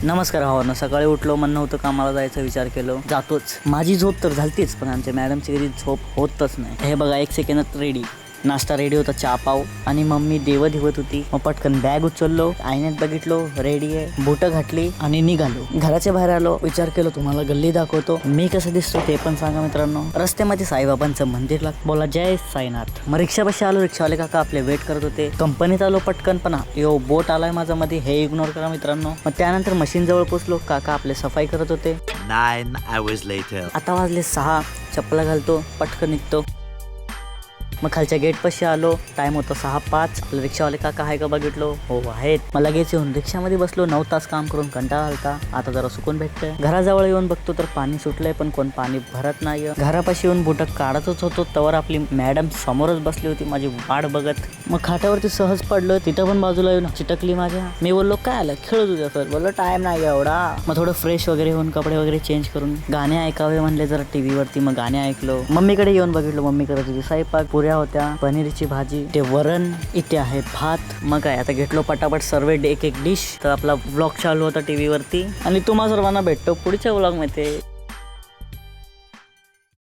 नमस्कार भावांनो. सकाळी उठलो, म्हणणं होतं कामाला जायचा विचार केलो, जातोच. माझी झोप तर झालतीच, पण आमच्या मॅडमची कधी झोप होतच नाही. हे बघा, 1 सेकंदात रेडी. नाश्ता रेडी होता, चहा पाव, आणि मम्मी देव धुवत होती. मग पटकन बॅग उचललो, आईन्यात बघितलो, रेडी आहे, बुटं घातली आणि निघालो. घराच्या बाहेर आलो, विचार केलो तुम्हाला गल्ली दाखवतो, मी कसं दिसतो ते पण सांगा मित्रांनो. रस्त्यामध्ये साईबाबांचं मंदिर लागतं, बोला जय साईनाथ. मग रिक्षापाशी आलो, रिक्षावाले काका आपले वेट करत होते. कंपनीत आलो पटकन, पण यो बोट आलाय माझा मध्ये, हे इग्नोर करा मित्रांनो. मग त्यानंतर मशीन जवळ पोचलो, काका आपले सफाई करत होते. 9 hours later. आता वाजले 6, चप्पला घालतो, पटकन निघतो. मग खालच्या गेटपाशी आलो, टाइम होता 6:05. आपलं रिक्षावाले काका आहे का बघितलो, हो आहेत. मग लगेच येऊन रिक्षामध्ये बसलो. 9 तास काम करून कंटाळा आलता, आता जरा सुकून भेटतंय. घराजवळ येऊन बघतो तर पाणी सुटलंय, पण कोण पाणी भरत नाही. घरापाशी येऊन बुटक काढतच होतो, तवर आपली मॅडम समोरच बसली होती माझी वाट बघत. मग खाट्यावरती सहज पडलं, तिथं पण बाजूला येऊन चिटकली माझ्या. मी बोललो काय आलं, खेळत होत्या सर. बोललो टाइम नाही एवढा. मग थोडं फ्रेश वगैरे होऊन कपडे वगैरे चेंज करून गाणे ऐकावे म्हणले जरा टीव्हीवरती. मग गाणे ऐकलो. मम्मीकडे येऊन बघितलो, मम्मी करत होती स्वयंपाक. पुऱ्या होत्या, पनीरची भाजी, ते वरण, इथे आहे भात. मग काय आता घेतलो पटापट सर्व एक डिश. तर आपला व्लॉग चालू होता टीव्हीवरती. आणि तुम्हा सर्वांना भेटतो पुढच्या व्लॉग मध्ये.